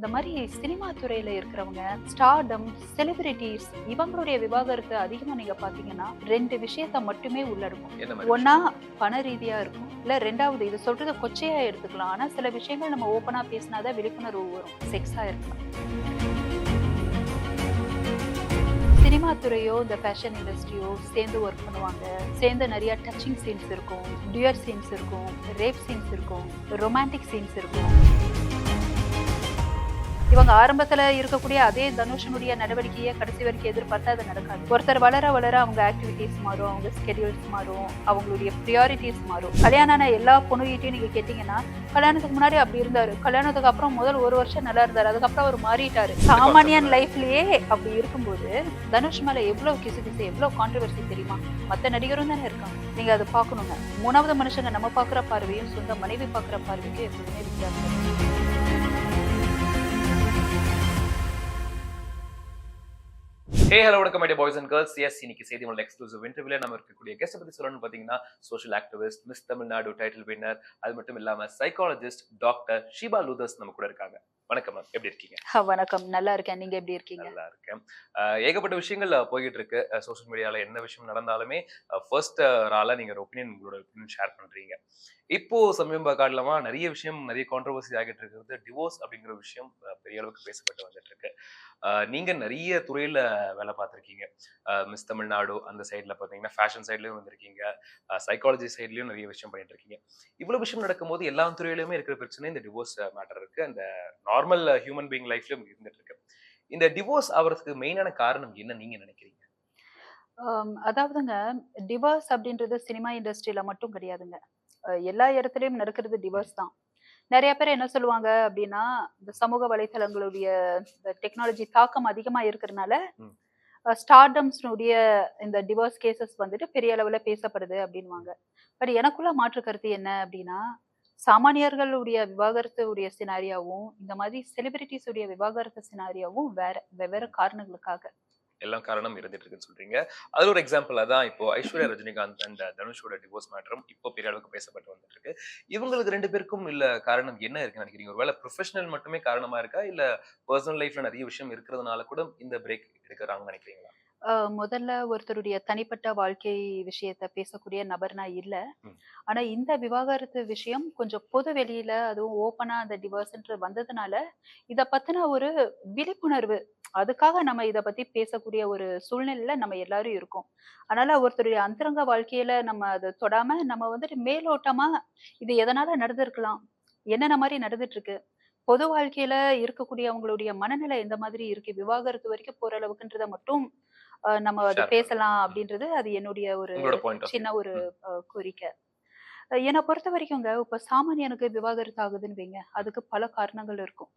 இந்த மாதிரி சினிமா துறையில இருக்கிறவங்க, ஸ்டார்டம், செலிபிரிட்டீஸ் இவங்களுடைய விவாகரத்து அதிகமா நீங்க பார்த்தீங்கன்னா, 2 விஷயத்த மட்டுமே உள்ளடக்கும். என்ன மாரி ஒண்ணா பண ரீதியா இருக்கும். இல்ல 2வது இது சொல்றத கொச்சையா எடுத்துக்கலாம். ஆனா சில விஷயங்கள் நம்ம ஓப்பனா பேசினா தான் விழிப்புணர்வு வரும். செக்ஸா இருக்கலாம். சினிமா துறையோ, இந்த ஃபேஷன் இண்டஸ்ட்ரியோ சேர்ந்து ஒர்க் பண்ணுவாங்க. சேர்ந்து நெறைய டச்சிங் சீன்ஸ் இருக்கும், டியூயட் சீன்ஸ் இருக்கும், ரேப் சீன்ஸ் இருக்கும், ரொமான்டிக் சீன்ஸ் இருக்கும். இவங்க ஆரம்பத்துல இருக்கக்கூடிய அதே தனுஷனுடைய நடவடிக்கையை கடைசி வரைக்கும் எதிர்பார்த்தா அது நடக்காது. ஒருத்தர் வளர வளர அவங்க ஆக்டிவிட்டிஸ் மாறும், அவங்க ஸ்கெடியூல்ஸ் மாறும், அவங்களுடைய ப்ரியாரிட்டிஸ் மாறும். கல்யாணான எல்லா பொண்ணுகிட்டையும் நீங்க கேட்டீங்கன்னா, கல்யாணத்துக்கு முன்னாடி அப்படி இருந்தாரு, கல்யாணத்துக்கு அப்புறம் முதல் 1 வருஷம் நல்லா இருந்தாரு, அதுக்கப்புறம் அவர் மாறிட்டாரு. சாமானியன் லைஃப்லயே அப்படி இருக்கும்போது தனுஷ் மேல எவ்வளவு கிசுகிசு, எவ்வளவு கான்ட்ரோவர்சி தெரியுமா? மத்த நடிகரும் தானே இருக்காங்க. நீங்க அதை பார்க்கணுங்க. 3வது மனுஷங்க நம்ம பார்க்குற பார்வையும் சொந்த மனைவி பார்க்குற பார்வைக்கும் எப்பவுமே வித்தியாசம். ஹே ஹலோ வணக்கம் my boys and girls. Yes இன்னைக்கு செய்தி மலர் எக்ஸ்க்ளூசிவ் இன்டர்வியூல நம்ம இருக்கக்கூடிய கெஸ்ட் பத்தி சொல்லணும்னு பாத்தீங்கன்னா, social activist, miss Tamil Nadu title winner, அது மட்டும் இல்லாம சைக்காலஜிஸ்ட் டாக்டர் ஷீபா லூதர்ஸ் நம்ம கூட இருக்காங்க. வணக்கம் மேம், எப்படி இருக்கீங்க? வணக்கம், நல்லா இருக்கேன். நீங்க எப்படி இருக்கீங்க? நல்லா இருக்கேன். ஏகப்பட்ட விஷயங்கள் போயிட்டு இருக்கு. சோஷியல் மீடியால என்ன விஷயம் நடந்தாலுமே ஃபர்ஸ்ட் ஆளா நீங்க உங்களோட ஒப்பீனியன் ஷேர் பண்றீங்க. இப்போ சமீப காலமா நிறைய விஷயம், நிறைய கான்ட்ரோவர்சி ஆகிட்டு இருக்கிறது டிவோர்ஸ் அப்படிங்கிற விஷயம் பெரிய அளவுக்கு பேசப்பட்டு வந்துட்டு இருக்கு. நீங்க நிறைய துறையில வேலை பார்த்திருக்கீங்க. மிஸ் தமிழ்நாடு அந்த சைட்ல பாத்தீங்கன்னா ஃபேஷன் சைட்லயும் வந்திருக்கீங்க, சைக்காலஜி சைட்லயும் நிறைய விஷயம் பண்ணிட்டு இருக்கீங்க. இவ்வளவு விஷயம் நடக்கும்போது எல்லா துறையிலுமே இருக்கிற பிரச்சனை இந்த டிவோர்ஸ் மேட்டர் இருக்கு. அந்த நார்மல் ஹியூமன் பீயிங் லைஃப்லயும் இருந்துட்டு இருக்கு. இந்த டிவோர்ஸ் ஆவறதுக்கு மெயினான காரணம் என்ன நீங்க நினைக்கிறீங்க? அதாவதுங்க, டிவோர்ஸ் அப்படின்றது சினிமா இண்டஸ்ட்ரியில மட்டும் கிடையாதுங்க. எல்லா இடத்துலயும் நடக்கிறது டிவோர்ஸ் தான். நெறைய பேர் என்ன சொல்லுவாங்க அப்படின்னா, இந்த சமூக வலைத்தளங்களுடைய இந்த டெக்னாலஜி தாக்கம் அதிகமா இருக்கிறனால, ம். ஸ்டார்டம்ஸ்னுடைய இந்த டிவோர்ஸ் கேஸஸ் வந்துட்டு பெரிய அளவுல பேசப்படுது அப்படின்னுவாங்க. பட் எனக்குள்ள மாற்று கருத்து என்ன அப்படின்னா, சாமானியர்களுடைய விவாகரத்து உடைய சினாரியாவும், இந்த மாதிரி செலிபிரிட்டீஸ் உடைய விவாகரத்து சினாரியாவும் வேற. வெவ்வேறு காரணங்களுக்காக. எல்லா காரணம் இருந்துட்டு இருக்குன்னு சொல்றீங்க. அதுல ஒரு எக்ஸாம்பிள் அதான் இப்போ ஐஸ்வர்யா ரஜினிகாந்த் அண்ட் தனுஷோட டிவோர்ஸ் மேட்டரும் இப்போ பெரிய அளவுக்கு பேசப்பட்டு வந்துட்டு இருக்கு. இவங்களுக்கு 2 பேருக்கும் இல்ல காரணம் என்ன இருக்குன்னு நினைக்கிறீங்க? ஒருவேளை ப்ரொஃபஷனல் மட்டுமே காரணமா இருக்கா? இல்ல பெர்சனல் லைஃப்ல நிறைய விஷயம் இருக்கிறதுனால கூட இந்த பிரேக் எடுக்குறாங்கன்னு நினைக்கிறீங்களா? முதல்ல ஒருத்தருடைய தனிப்பட்ட வாழ்க்கை விஷயத்த பேசக்கூடிய நபர் நான் இல்ல. ம். ஆனா இந்த விவாகரத்து விஷயம் கொஞ்சம் பொது வெளியில அதுவும் ஓப்பனா அந்த டிவோர்ஸ்ன்ற வந்ததுனால, இத பத்தின ஒரு விழிப்புணர்வு, அதுக்காக நம்ம இத பத்தி பேசக்கூடிய ஒரு சூழ்நிலையில நம்ம எல்லாரும் இருக்கோம். அதனால ஒருத்தருடைய அந்தரங்க வாழ்க்கையில நம்ம அத தொடாம, நம்ம வந்துட்டு மேலோட்டமா இது எதனால நடந்திருக்கலாம்? என்னென்ன மாரி நடந்துட்டு இருக்கு? பொது வாழ்க்கையில இருக்கக்கூடியவங்களுடைய மனநிலை எந்த மாதிரி இருக்கு? விவாகரத்து வரைக்கும் போற அளவுக்குன்றத மட்டும் நம்ம அது ஷேர் பண்ணுங்க. பேசலாம் ம். அப்படின்றது அது என்னுடைய ஒரு உங்களோட பாயிண்ட் ஆஃப் வியூ. சின்ன ஒரு ம். கோரிக்கை. என்ன பொறுத்த வரைக்குங்க, இப்ப சாமானியனுக்கு விவாகரத்து ஆகுதுன்னு வைங்க, ம். அதுக்கு பல காரணங்கள் இருக்கும்.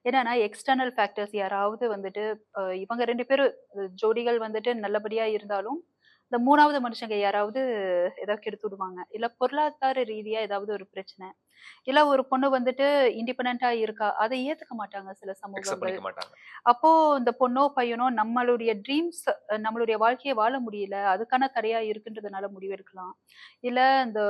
என்னன்னா, எக்ஸ்டர்னல் ஃபேக்டர்ஸ் யாராவது வந்துட்டு இவங்க 2 பேரும் ஜோடிகள் வந்துட்டு நல்லபடியா இருந்தாலும், இந்த 3வது மனுஷங்க யாராவது ஏதாவது கெடுத்து விடுவாங்க. இல்ல பொருளாதார ரீதியா ஏதாவது ஒரு பிரச்சனை. இல்ல ஒரு பொண்ணு வந்துட்டு இண்டிபெண்டன்ட்டா இருக்கா, அத ஏத்துக்க மாட்டாங்க சில அக்செப்ட் சமூகங்கள். பண்ணிக்க மாட்டாங்க. அப்போ இந்த பொண்ணோ, பையனோ நம்மளுடைய ட்ரீம்ஸ் நம்மளுடைய வாழ்க்கைய வாழ முடியல. அதுக்கான தடையா இருக்குன்றதுனால முடிவெடுக்கலாம். இல்ல இந்த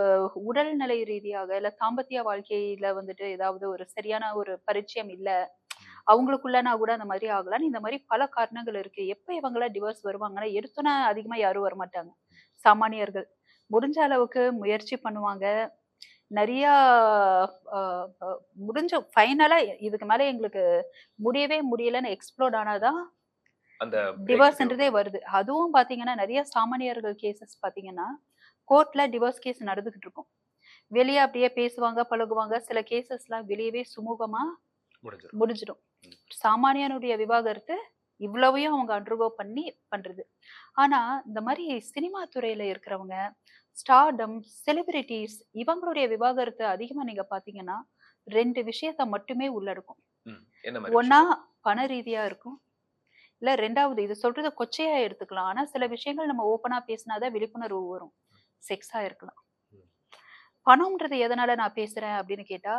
உடல்நிலை ரீதியாக, இல்ல தாம்பத்திய வாழ்க்கையில வந்துட்டு ஏதாவது ஒரு சரியான ஒரு பரிச்சயம் இல்ல. ம். அவங்களுக்குள்ளனா கூட அந்த மாதிரி ஆகலான்னு இந்த மாரி பல காரணங்கள் இருக்கு. எப்ப இவங்கலாம் டிவோர்ஸ் வருவாங்கன்னா, எடுத்தோனே அதிகமா யாரும் வரமாட்டாங்க. சாமானியர்கள். முடிஞ்ச அளவுக்கு முயற்சி பண்ணுவாங்க. நெறையா அ அ முடிஞ்சு ஃபைனலா இதுக்கு மேல எங்களுக்கு முடியவே முடியலன்னு எக்ஸ்ப்ளோட் ஆனா தான் அந்த பிரேக் டிவோர்ஸ்ன்றதே தேவைப்படுது. வருது. அதுவும் பார்த்தீங்கன்னா, நெறைய சாமானியர்கள் கேஸஸ் பார்த்தீங்கன்னா, கோர்ட்ல டிவோர்ஸ் கேஸ் நடந்துகிட்டு இருக்கும். வெளிய அப்படியே பேசுவாங்க, பழகுவாங்க. சில கேஸஸ்லாம் வெளியவே சுமூகமா முடிஞ்சிரும். முடிஞ்சிடும். ம். சாமானியனுடைய விவாகரத்து இவ்வளவையும் அவங்க அண்டர்கோ பண்ணி பண்றது. ஆனா, இந்த மாரி சினிமா துறையில இருக்கிறவங்க, ஸ்டார்டம், செலிபிரிட்டீஸ் இவங்களுடைய விவாகரத்து அதிகமா நீங்க பார்த்தீங்கன்னா, 2 விஷயத்த மட்டுமே உள்ளடக்கும். ம். என்ன மாரி ஒண்ணா விஷயங்கள்? பண ரீதியா இருக்கும். இல்ல 2வது இது சொல்றத கொச்சையா எடுத்துக்கலாம். ஆனா சில விஷயங்கள் நம்ம ஓப்பனா பேசினா தான் விழிப்புணர்வு வரும். செக்ஸா இருக்கலாம். ம். பணம்ன்றது எதனால நான் பேசுறேன் அப்படின்னு கேட்டா,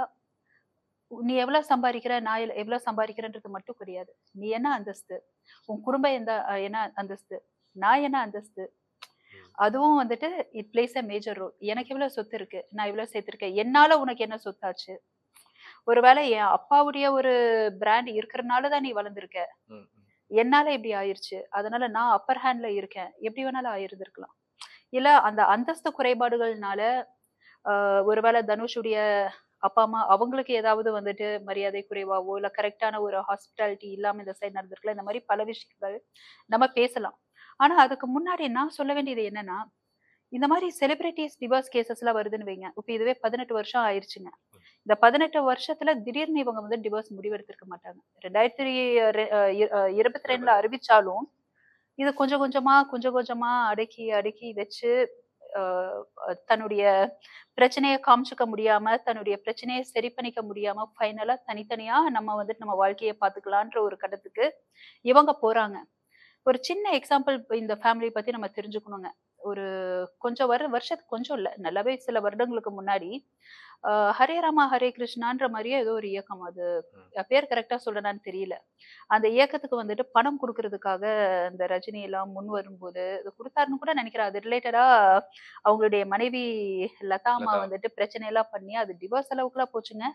நீ எவ்வளோ சம்பாரிக்கிற, நான் எவ்வளோ சம்பாரிக்கிறேன்றது மட்டும் கிடையாது. நீ என்ன அந்தஸ்து? உன் குடும்பம் என்ன அந்தஸ்து? நான் என்ன அந்தஸ்து? ம். அதுவும் வந்துட்டு it plays a major role. எனக்கு எவ்வளோ சொத்து இருக்கு? நான் எவ்வளோ சேர்த்திருக்கேன்? என்னால உனக்கு என்ன சொத்தாச்சு? ஒருவேளை என் அப்பாவுடைய ஒரு பிராண்ட் இருக்கிறனால தான் நீ வளர்ந்திருக்க. ம், ம். என்னால இப்படி ஆயிருச்சு. அதனால நான் அப்பர் ஹேண்ட்ல இருக்கேன். எப்படி வேணாலும் ஆயிருந்திருக்கலாம். இல்ல அந்த அந்தஸ்து குறைபாடுகள்னால ஒருவேளை தனுஷுடைய அப்பா, அம்மா அவங்களுக்கு ஏதாவது வந்துட்டு மரியாதை குறைவாவோ, இல்ல கரெக்ட்டான ஒரு ஹாஸ்பிட்டாலிட்டி இல்லாம இந்த சைடு நடந்திருக்கலாம். இந்த மாரி பல விஷயங்கள் நம்ம பேசலாம். ஆனா அதுக்கு முன்னாடி நான் சொல்ல வேண்டியது என்னன்னா, இந்த மாரி செலிபிரிட்டீஸ் டிவோர்ஸ் கேஸஸ்லாம் வருதுன்னு வைங்க. இப்ப இதுவே 18 வருஷம் ஆயிருச்சுங்க. இந்த 18 வருஷத்துல திடீர்னு இவங்க வந்து டிவோர்ஸ் முடிவெடுத்திருக்க மாட்டாங்க. 2022ல அறிவிச்சாலும், இது கொஞ்சம் கொஞ்சமா அடக்கி அடக்கி வச்சு அ தன்னுடைய பிரச்சனைய காமிச்சுக்க முடியாம, தன்னுடைய பிரச்சனைய சரி பண்ணிக்க முடியாம, ஃபைனலா தனித்தனியா நம்ம வந்துட்டு நம்ம வாழ்க்கைய பார்த்துக்கலான்ற ஒரு கட்டத்துக்கு இவங்க போறாங்க. ஒரு சின்ன எக்ஸாம்பிள் இந்த ஃபேமிலி பத்தி நம்ம தெரிஞ்சுக்கணுங்க. ஒரு கொஞ்சம் வருஷத்துக்கு கொஞ்சம் இல்ல. நல்லாவே சில வருடங்களுக்கு முன்னாடி, ஹரே ராமா ஹரே கிருஷ்ணான்ற மாரியே ஏதோ ஒரு இயக்கம். அது ம். பேர் கரெக்ட்டா சொல்றேனான்னு தெரியல. அந்த இயக்கத்துக்கு வந்துட்டு பணம் குடுக்குறதுக்காக இந்த ரஜினி எல்லாம் முன் வரும்போது, இது குடுத்தாருன்னு கூட நெனைக்கிறேன். அது ரிலேட்டடா அவங்களுடைய மனைவி லதா அம்மா லதா. வந்துட்டு பிரச்சனை எல்லாம் பண்ணி, அது டிவோர்ஸ் அளவுக்குலாம் போச்சுங்க.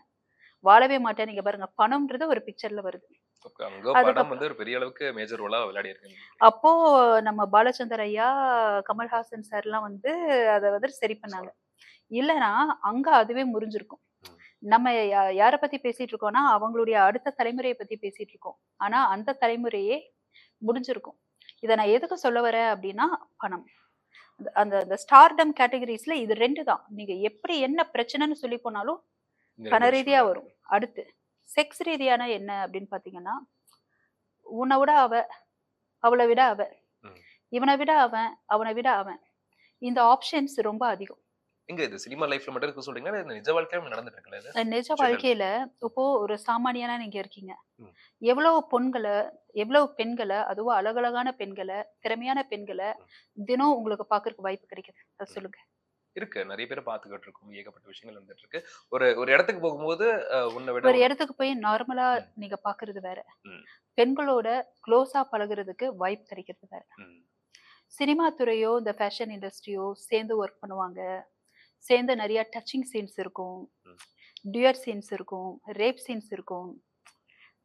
வாழவே மாட்டேன். நீங்க பாருங்க பணம்ன்றது ஒரு பிக்சர்ல வருது. அங்க படம் அதுக்கப்புறம் வந்து ஒரு பெரிய அளவுக்கு மேஜர் ரோலா விளையாடியிருக்கு. அப்போ நம்ம பாலச்சந்தர் ஐயா, கமல்ஹாசன் சார்லாம் வந்து அத வந்து சரி பண்ணாங்க. இல்லன்னா, அங்க அதுவே முறிஞ்சிருக்கும். ம். நம்ம யார பத்தி பேசிட்டு இருக்கோம்னா, அவங்களுடைய அடுத்த தலைமுறைய பத்தி பேசிட்டு இருக்கோம். ஆனா, அந்த தலைமுறையே முடிஞ்சிருக்கும். இத நான் எதுக்கு சொல்ல வரேன் அப்டின்னா, பணம். அந்த அந்த ஸ்டார்டம் கேட்டகரீஸ்ல இது 2 தான். நீங்க எப்படி என்ன பிரச்சனைன்னு சொல்லி போனாலும், இந்த பண 2 விஷயம் ரீதியா தான். வரும். அடுத்து, செக்ஸ் ரீதியான என்ன அப்டின்னு பார்த்தீங்கன்னா, உன்ன விட அவ, அவள விட அவ, ம். இவன விட அவன், அவன விட அவன். இந்த ஆப்ஷன்ஸ் ரொம்ப அதிகம். எங்க இது சினிமா லைஃப்ல மட்டும் இருக்கு சொல்றீங்களா? இல்ல நிஜ வாழ்க்கையிலும் நடந்துட்டு இருக்குல்ல இது? நிஜ ஜெனரல். வாழ்க்கையில இப்போ ஒரு சாமானியனா நீங்க இருக்கீங்க. ம். எவ்வளவு பொண்கள, எவ்வளவு பெண்கள, அதுவும் அழகழகான பெண்கள, திறமையான பெண்கள ம். தினம் உங்களுக்கு பார்க்கறக்கு வாய்ப்பு கிடைக்குது. அத ம். சொல்லுங்க. இருக்கு. நெறைய பேர பார்த்துக்கிட்டு இருக்கோம். ஏகப்பட்ட விஷயங்கள் நடந்துட்டு இருக்கு. ஒரு ஒரு இடத்துக்கு போகும்போது உன்ன விட ஒரு இடத்துக்கு போய் நார்மலா ம். நீங்க பார்க்கறது வேற. ம். பெண்களோட க்ளோஸா பழகுறதுக்கு வாய்ப்பு கிடைக்கிறது வேற. ம். சினிமா துறையோ, இந்த ஃபேஷன் இண்டஸ்ட்ரியோ சேர்ந்து ஒர்க் பண்ணுவாங்க. சேர்ந்து நெறைய டச்சிங் சீன்ஸ் இருக்கும். ம். டியூயட் சீன்ஸ் இருக்கும். ரேப் சீன்ஸ் இருக்கும்.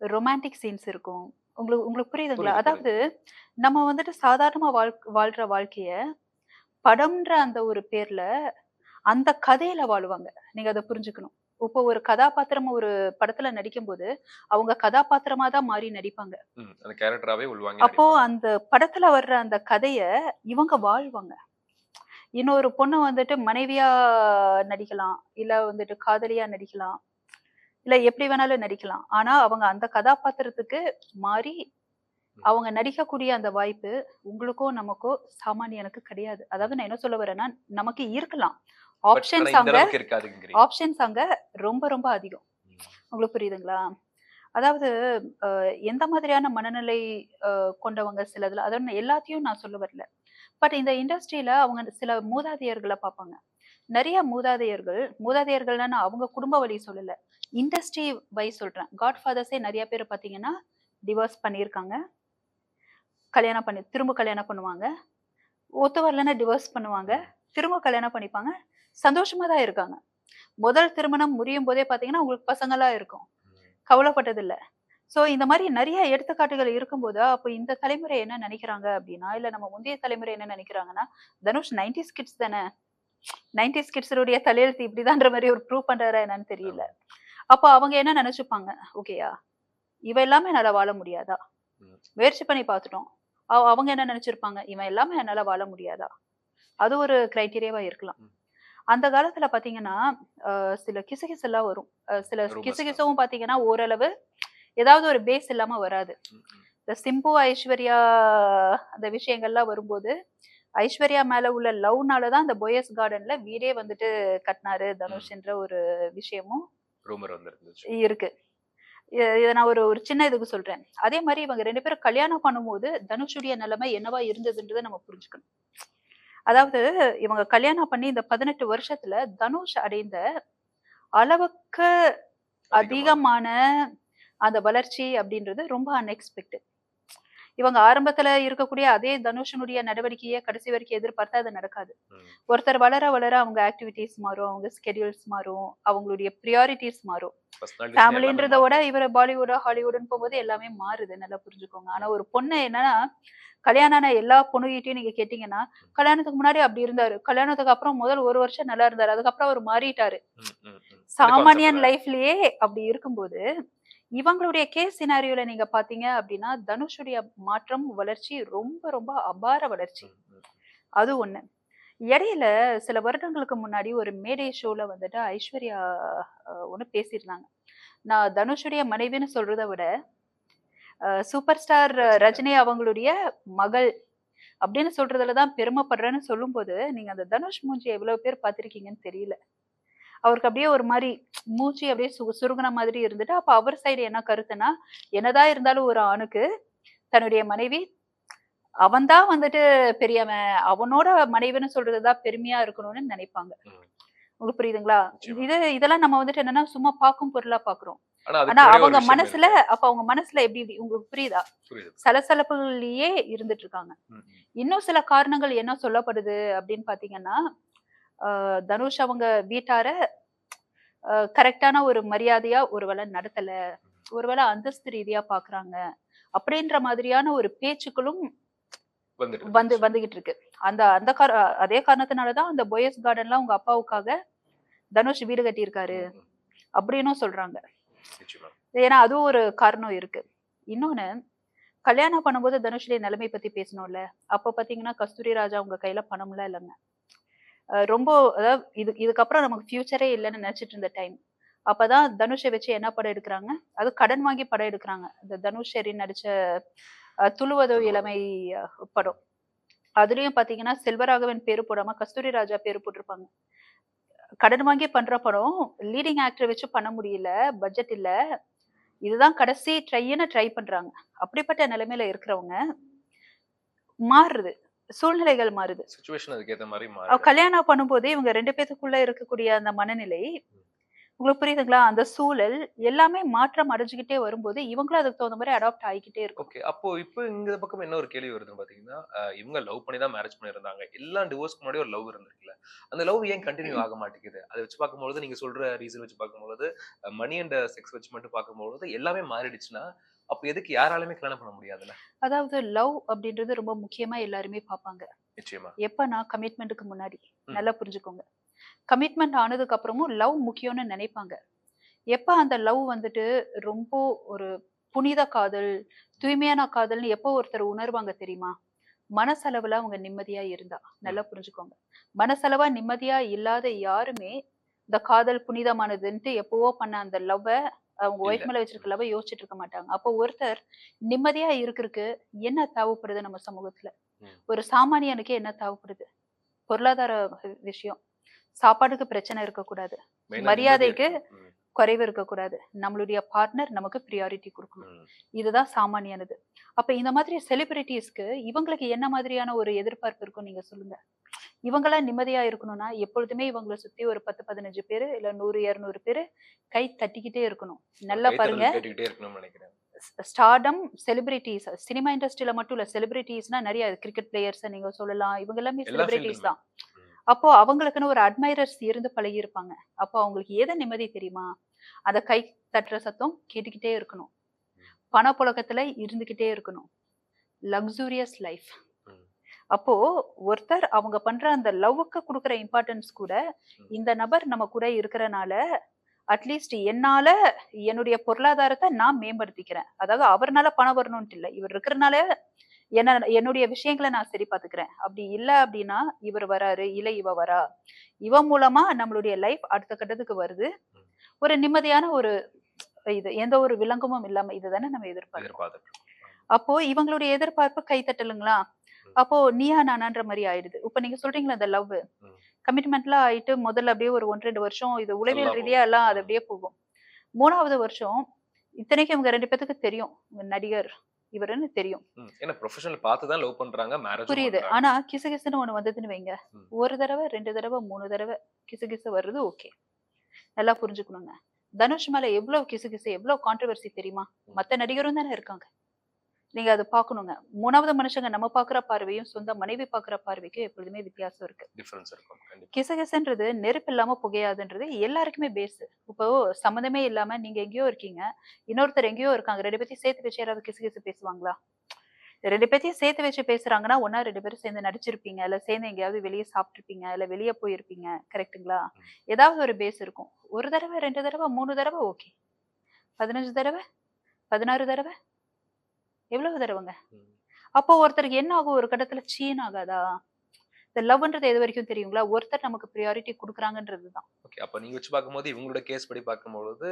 ரொமான்டிக் சீன்ஸ் இருக்கும். உங்களுக்கு உங்களுக்கு புரியுதுங்களா? புரியுது, புரியுது. அதாவது நம்ம வந்துட்டு சாதாரணமா வாழ்ற வாழ்க்கைய, படம்ன்ற அந்த ஒரு பேர்ல, அந்த கதையில வாழுவாங்க. நீங்க அத புரிஞ்சுக்கணும். இப்போ ஒரு கதாபாத்திரம் ஒரு படத்துல நடிக்கும்போது, அவங்க கதாபாத்திரமா தான் மாறி நடிப்பாங்க. ம். அந்த கேரக்டராவே உள்வாங்கி அப்போ நடிப்பாங்க. அந்த படத்துல வர்ற அந்த கதைய இவங்க வாழ்வாங்க. இன்னொரு பொண்ணு வந்துட்டு மனைவியா நடிக்கலாம். இல்ல வந்துட்டு காதலியா நடிக்கலாம். இல்ல எப்படி வேணாலும் நடிக்கலாம். ஆனா அவங்க அந்த கதாபாத்திரத்துக்கு மாறி ம். அவங்க நடிக்கக்கூடிய அந்த வாய்ப்பு உங்களுக்கோ, நமக்கோ சாமானியனுக்கு கிடையாது. அதாவது நான் என்ன சொல்ல வரேன்னா, நமக்கு இருக்கலாம். பட் ஆனா ஆப்ஷன்ஸ் இந்த அங்க அளவுக்கு இருக்காதுங்கிறீங்க. ஆப்ஷன்ஸ் அங்க ரொம்ப ரொம்ப அதிகம். ம். உங்களுக்கு புரியுதுங்களா? அதாவது அ எந்த மாதிரியான மனநிலை அ கொண்டவங்க சிலதுல அதாவது எல்லாத்தையும் நான் சொல்ல வரல. பட் இந்த இண்டஸ்ட்ரியில அவங்க சில மூதாதையர்கள பார்ப்பாங்க. நெறைய மூதாதையர்கள்னா நான் அவங்க குடும்ப வழி சொல்லல. இண்டஸ்ட்ரி வைஸ் சொல்றேன். காட்ஃபாதர்ஸே நெறைய பேர் பார்த்தீங்கன்னா, டிவோர்ஸ் பண்ணியிருக்காங்க. திரும்ப கல்யாணம் பண்ணுவாங்க. ஒத்து வரலன்னா டிவோர்ஸ் பண்ணுவாங்க. ம். திரும்ப கல்யாணம் பண்ணிப்பாங்க. சந்தோஷமா தான் இருக்காங்க. முதல் திருமணம் முடியும்போதே பார்த்தீங்கன்னா, உங்களுக்கு பசங்கலாம் இருக்கும். ம். கவலைப்பட்டதில்ல. ஸோ இந்த மாரி நெறைய எடுத்துக்காட்டுகள் இருக்கும்போது, அப்ப இந்த தலைமுறை என்ன நெனைக்கிறாங்க அப்டின்னா, இல்ல நம்ம முந்தைய தலைமுறை என்ன நெனைக்கிறாங்கன்னா, தனுஷ் 90ஸ் கிட்ஸ் தானே. 90ஸ் கிட்ஸுடைய தலையெழுத்து இப்படிதான்ற மாரி ஒரு ப்ரூவ் பண்றாரா என்னன்னு தெரியல. ஆமா. அப்ப அவங்க என்ன நெனச்சுப்பாங்க, ஓகேயா, இவ இல்லாம என்னால வாழ முடியாதா? ம். முயற்சி பண்ணி பார்த்துட்டோம். அவங்க என்ன நெனச்சிருப்பாங்க, இவன் இல்லாம என்னால வாழ முடியாதா? அது ஒரு கிரைட்டீரியாவா இருக்கலாம். ம். அந்த காலத்துல பார்த்தீங்கன்னா, சில கிசுகிசுலாம் வரும். சில ரூமர்ஸ்லாம். கிசுகிசுவும் பார்த்தீங்கன்னா, ஓரளவு ஏதாவது ஒரு பேஸ் இல்லாம வராது. ம். ம். இந்த சிம்பு, ஐஸ்வர்யா அந்த விஷயங்கள்லாம் வரும்போது, ஐஸ்வர்யா மேல உள்ள லவ்னால தான் அந்த போயஸ் கார்டன்ல வீடே வந்துட்டு கட்னாரு ம். தனுஷ்ன்ற ஒரு விஷயமும் ரூமர் வந்திருந்துச்சு. இருக்கு. இத நான் ஒரு ஒரு சின்ன இதுக்கு சொல்றேன். அதே மாரி இவங்க 2 பேரும் கல்யாணம் பண்ணும்போது, தனுஷுடைய நிலைமை என்னவா இருந்ததுன்றத நம்ம புரிஞ்சுக்கணும். ம். அதாவது இவங்க கல்யாணம் பண்ணி இந்த 18 வருஷத்துல தனுஷ் அடைந்த அளவுக்கு அதிகமான அதிகமான அந்த வளர்ச்சி அப்படின்றது ரொம்ப அன்எக்ஸ்பெக்டட். இவங்க ஆரம்பத்துல இருக்கக்கூடிய அதே தனுஷனுடைய நடவடிக்கையை கடைசி வரைக்கும் எதிர்பார்த்தா அது நடக்காது. ம். ஒருத்தர் வளர வளர அவங்க ஆக்டிவிட்டீஸ் மாறும், அவங்க ஸ்கெடியூல்ஸ் மாறும், அவங்களுடைய பிரியாரிட்டீஸ் மாறும். பர்சனாலிட்டிஸ்ல எல்லாமே ஃபேமிலின்றத விட மாறும். இவரு பாலிவுட், ஹாலிவுட்ன்னு போகும்போது எல்லாமே மாறுது. நல்லா புரிஞ்சுக்கோங்க. ஆனா ஒரு பொண்ணு என்னன்னா, கல்யாணம் ஆன எல்லா பொண்ணுகிட்டயும் நீங்க கேட்டீங்கன்னா, கல்யாணத்துக்கு முன்னாடி அப்படி இருந்தாரு. கல்யாணத்துக்கு அப்புறம் முதல் 1 வருஷம் நல்லா இருந்தாரு. அதுக்கப்புறம் அவரு மாறிட்டாரு. ம், ம், ம். இந்த கான்செப்ட் சாமானியன் தான். லைஃப்லயே அப்படி இருக்கும்போது, இவங்களுடைய கேஸ் சினாரியோல நீங்க பார்த்தீங்க அப்படின்னா, தனுஷுடைய மாற்றம், வளர்ச்சி ரொம்ப ரொம்ப அபார வளர்ச்சி. ம், ம். அது ஒண்ணு. இடையில சில வருடங்களுக்கு முன்னாடி ஒரு மேடை ஷோல வந்துட்டு ஐஸ்வர்யா ஒண்ணு பேசியிருந்தாங்க. நான் தனுஷுடைய மனைவின்னு சொல்றத விட, சூப்பர் ஸ்டார் ரஜினி. ரஜினி அவங்களுடைய மகள் அப்படின்னு சொல்றதுல தான் பெருமைப்படுறேன்னு சொல்லும்போது, நீங்க அந்த தனுஷ் மூஞ்சிய எவ்வளவு பேர் பார்த்திருக்கீங்கன்னு தெரியல. அவருக்கு அப்படியே ஒரு மாரி மூஞ்சி அப்படியே சுருங்குன மாதிரி இருந்துட்டு, அப்ப அவர் சைடு என்ன கருத்துன்னா, என்னதான் இருந்தாலும் ஒரு ஆணுக்கு தன்னுடைய மனைவி அவன் தான் வந்துட்டு பெரியவன். அவனோட மனைவின்னு சொல்றது தான் பெருமையா இருக்கணும்னு நினைப்பாங்க. ம். உங்களுக்கு புரியுதுங்களா? நிச்சயமா. இதெல்லாம் நம்ம வந்துட்டு என்னன்னா, சும்மா பார்க்கும் பொருளா பார்க்குறோம். ஆனா அதுக்கு ஆனா பின்னாடி ஒரு அவங்க விஷயம் மனசுல இருக்கு. அப்ப அவங்க மனசுல எப்படி உங்களுக்கு புரியுதா? புரியுது. சலசலப்புகள்லயே இருந்துட்டு இருக்காங்க. ம், ம். இன்னும் சில காரணங்கள் என்ன சொல்லப்படுது அப்படின்னு பார்த்தீங்கன்னா, தனுஷ் அவங்க வீட்டார கரெக்ட்டான ஒரு மரியாதையா ஒருவேள நடத்தல. ஒருவேள அந்தஸ்து ரீதியா பார்க்குறாங்க. அப்படின்ற மாதிரியான ஒரு பேச்சுக்களும் வந்துட்டு இருந்துச்சு. வந்துகிட்டு இருக்கு. அந்த அந்த அதே காரணத்தினால தான் அந்த போயஸ் கார்டன்லாம் உங்க அப்பாவுக்காக தனுஷ் வீடு கட்டியிருக்காரு. ம், ம். அப்படின்னும் சொல்றாங்க. நிச்சயமா. ஏன்னா அதுவும் ஒரு காரணம் இருக்கு. இன்னொன்னு கல்யாணம் பண்ணும்போது தனுஷுடைய நிலைமை பத்தி பேசணும்ல. அப்ப பார்த்தீங்கன்னா, கஸ்தூரி ராஜா உங்க கையில பணம்லாம் இல்லங்க. ரொம்ப அதாவது இதுக்கப்புறம் நமக்கு ஃபியூச்சரே இல்லன்னு நெனச்சுட்டு இருந்த டைம். அப்பதான் தனுஷ வச்சு என்ன படம் எடுக்குறாங்க? அதுவும் கடன் வாங்கி படம் எடுக்குறாங்க. இந்த தனுஷ், ஷெரின் நடிச்ச துளுவதோ சொல்லுவாங்க. இளமை படம். அதுலயும் பார்த்தீங்கன்னா, செல்வராகவன் பேரு போடாம கஸ்தூரி ராஜா பேரு போட்டிருப்பாங்க. கடன் வாங்கி பண்ற படம், லீடிங் ஆக்டர வச்சு பண்ண முடியல. பட்ஜெட் இல்ல. இதுதான் கடைசி ட்ரைன்னு ட்ரை பண்றாங்க. அப்படிப்பட்ட நிலைமையில இருக்கிறவங்க மாறுது. சூழ்நிலைகள் மாறுது. சிச்சுவேஷன் அதுக்கேத்த மாரி மாறிடும். கல்யாணம் பண்ணும்போதே இவங்க 2 பேத்துக்குள்ள இருக்கக்கூடிய அந்த மனநிலை, உங்களுக்கு புரியுதுங்களா? அந்த சூழல் எல்லாமே மாற்றம் அடைஞ்சுகிட்டே வரும்போது, இவங்களும் அதுக்கு தகுந்த மாரி அடாப்ட் ஆயிக்கிட்டே இருக்கணும். ஓகே. அப்போ இப்ப இந்த பக்கம் என்ன ஒரு கேள்வி வருதுன்னு பார்த்தீங்கன்னா, இவங்க லவ் பண்ணி தான் மேரேஜ் பண்ணியிருந்தாங்க. எல்லாம் டிவோர்ஸ்க்கு முன்னாடி ஒரு லவ் இருந்திருக்குல்ல. அந்த லவ் ஏன் கன்டின்யூ ஆக மாட்டேங்குது? அத வச்சு பார்க்கும்பொழுது, நீங்க சொல்ற ரீசன் வச்சு பார்க்கும்பொழுது, மணி அண்ட் செக்ஸ் வச்சு மட்டும் பார்க்கும்பொழுது, எல்லாமே மாறிடுச்சுன்னா, அப்ப எதுக்கு யாராலயுமே கல்யாணம் பண்ண முடியாதுல்ல? அதாவது லவ் அப்படின்றது ரொம்ப முக்கியமா எல்லாருமே பார்ப்பாங்க. நிச்சயமா. எப்பன்னா கமிட்மென்ட்க்கு முன்னாடி. ம். நல்லா புரிஞ்சுக்கோங்க. கமிட்மெண்ட் ஆனதுக்கு அப்புறமும் லவ் முக்கியம்னு நினைப்பாங்க. எப்ப அந்த லவ் வந்துட்டு ரொம்ப ஒரு புனித காதல், தூய்மையான காதல்னு எப்போ ஒருத்தர் உணர்வாங்க தெரியுமா? மனசளவுல அவங்க நிம்மதியா இருந்தா. ம். நல்லா புரிஞ்சுக்கோங்க. மனசளவா நிம்மதியா இல்லாத யாருமே, இந்த காதல் புனிதமானதுன்ட்டு எப்பவோ பண்ண அந்த லவ்வ அவங்க இல்ல. ஒய்ஃப் மேல வச்சிருக்க லவ்வ யோசிச்சுட்டு இருக்க மாட்டாங்க. அப்போ ஒருத்தர் நிம்மதியா இருக்கறக்கு என்ன தேவைப்படுது நம்ம சமூகத்துல? ம். ஒரு சாமானியனுக்கு என்ன தேவைப்படுது? பொருளாதார விஷயம். சாப்பாட்டுக்கு பிரச்சனை இருக்கக்கூடாது. மெயினா நிம்மதி மரியாதைக்கு இருக்கணும். ம். குறைவு இருக்கக்கூடாது. நம்மளுடைய பார்ட்னர் நமக்கு பிரியாரிட்டி குடுக்கணும். ம். இதுதான் சாமானியானது. அப்ப இந்த மாதிரி செலிபிரிட்டீஸ்க்கு இவங்களுக்கு என்ன மாதிரியான ஒரு எதிர்பார்ப்பு இருக்கும் நீங்க சொல்லுங்க? இவங்கலாம் நிம்மதியா இருக்கணும்னா, எப்பொழுதுமே இவங்கள சுத்தி ஒரு 10, 15 பேரு, இல்ல 100, 200 பேரு கை தட்டிக்கிட்டே இருக்கணும். ஒரு நல்லா பாருங்க. கைத்தட்டல் கேட்டுக்கிட்டே இருக்கணும்னு நெனைக்கிறேன். ஸ்டார்டம், செலிபிரிட்டீஸ் சினிமா இண்டஸ்ட்ரியில மட்டும் இல்ல. செலிபிரிட்டீஸ்னா நெறைய கிரிக்கெட் பிளேயர்ஸ நீங்க சொல்லலாம். இவங்க எல்லாமே எல்லா செலிபிரிட்டீஸ் ஃபீல்டுமே. தான். ம். அப்போ அவங்களுக்குன்னு ஒரு அட்மைரர்ஸ் இருந்து பழகியிருப்பாங்க. அப்போ அவங்களுக்கு எது நிம்மதி தெரியுமா? அந்த கை தட்டுற சத்தம் கேட்டுக்கிட்டே இருக்கணும். பணப்புழக்கத்துல இருந்துகிட்டே இருக்கணும். Luxurious life. ம். அப்போ ஒருத்தர் அவங்க பண்ற அந்த லவ்வுக்கு குடுக்குற இம்பார்ட்டன்ஸ் கூட, ம். இந்த நபர் நம்ம கூட இருக்கறனால, அட்லீஸ்ட் என்னால என்னுடைய பொருளாதாரத்த நான் மேம்படுத்திக்கிறேன். அதாவது அவர்னால பணம் வரணும்ன்ட்டு இல்ல. இவர் இருக்கறனால என்னுடைய விஷயங்கள நான் சரி பார்த்துக்கிறேன். அப்படி இல்ல அப்படின்னா, இவர் வராரு, இல்ல இவ வரா. இவ மூலமா நம்மளுடைய லைஃப் அடுத்த கட்டத்துக்கு வருது. ம். ஒரு நிம்மதியான ஒரு இது. எந்த ஒரு விலங்கமும் இல்லாம இதுதானே நம்ம எதிர்பார்க்கிறோம். எதிர்பார்த்துட்டு இருக்கோம். அப்போ இவங்களுடைய எதிர்பார்ப்பு கைத்தட்டலுங்களா? ம். அப்போ நீயா நானான்ற மாரி ஆயிடுது. இப்ப நீங்க சொல்றீங்கல்ல அந்த லவ். ம். கமிட்மெண்ட்லாம் ஆயிட்டு முதல்ல அப்படியே ஒரு 1, 2 வருஷம் இது நல்லா உளவியல் ரீதியா போகும். எல்லாம் அது ம். அப்படியே போகும். 3வது வருஷம் இத்தனைக்கும் இவங்க 2 பேத்துக்கு தெரியும். நடிகர் இவருன்னு தெரியும். ம். ஏன்னா ப்ரொஃபஷனல் பார்த்து தான் லவ் பண்றாங்க. மேரேஜும் புரியுது. பண்றாங்க. ஆனா கிசுகிசுன்னு ஒண்ணு வந்ததுன்னு வைங்க. ம். 1 தடவ, 2 தடவ, 3 தடவ கிசுகிசு வர்றது ஓகே. நல்லா புரிஞ்சுக்கணுங்க. தனுஷ் மேல எவ்ளோ கிசுகிசு, எவ்ளோ கான்ட்ரோவர்சி தெரியுமா? ம். மத்த நடிகரும் தானே இருக்காங்க. நீங்க அத பார்க்கணுங்க. 3வது மனுஷங்க நம்ம பார்க்குற பார்வையும், சொந்த மனைவி பார்க்குற பார்வைக்கும் எப்பொழுதுமே வித்தியாசம் இருக்கு. டிஃபரன்ஸ் இருக்கும். கண்டிப்பா. கிசுகிசுன்றது நெருப்பு இல்லாம புகையாதுன்றது எல்லாருக்குமே பேஸ். இப்போ சம்மந்தமே இல்லாம நீங்க எங்கேயோ இருக்கீங்க. இன்னொருத்தர் எங்கேயோ இருக்காங்க. 2 பேத்தையும் சேர்த்து வச்சு யாராவது கிசுகிசு பேசுவாங்களா? 2 பேத்தையும் சேர்த்து வச்சு பேசுறாங்கன்னா, ஒண்ணா 2 பேரும் சேர்ந்து நடிச்சிருப்பீங்க. இல்ல சேர்ந்து எங்கேயாவது வெளிய சாப்பிட்டுருப்பீங்க. இல்ல வெளிய போயிருப்பீங்க. கரெக்ட்டுங்களா? ம். ஏதாவது ஒரு பேஸ் இருக்கும். 1 தடவ, 2 தடவ, 3 தடவ ஓகே. 15 தடவ, 16 தடவ, எவ்வளவு தடவங்க? ம். அப்போ ஒருத்தருக்கு என்ன ஆகும்? ஒரு கட்டத்துல சீன் ஆகாதா? இந்த லவ்ன்றது எதுவரைக்கும் தெரியுங்களா? ஒருத்தர் நமக்கு பிரையாரிட்டி குடுக்குறாங்கன்றது தான். ஓகே. அப்ப நீங்க வச்சு பார்க்கும்போது, இவங்களோட கேஸ் படி பார்க்கும்பொழுது,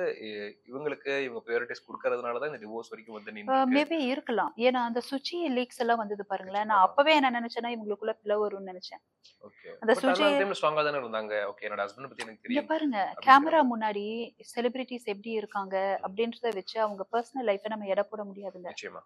இவங்களுக்கு இவங்க பிரையாரிட்டீஸ் குடுக்கறதுனால தான் இந்த டிவோர்ஸ் வரைக்கும் வந்து நின்னுருக்கு. மேபி இருக்கலாம். ஏன்னா, அந்த சுச்சி லீக்ஸ் எல்லாம் வந்தது பாருங்களேன். நான் ஆமா. அப்பவே என்ன நெனச்சேன்னா, இவங்களுக்குள்ள பிளவு வரும்னு நெனச்சேன். ஓகே. அந்த பட் ஆனா சுஜி அந்த டைம்ல ஸ்ட்ராங்கா தானே இருந்தாங்க. ஓகே என்னோட ஹஸ்பண்ட் பத்தி எனக்கு இங்க தெரியும். பாருங்க, அப்படிங்கிற கேமரா மாரி. முன்னாடி செலிபிரிட்டீஸ் எப்படி இருக்காங்க ம். அப்படின்றத வச்சு அவங்க பெர்சனல் லைஃப்ப நம்ம எடை போட முடியாதுங்க. நிச்சயமா.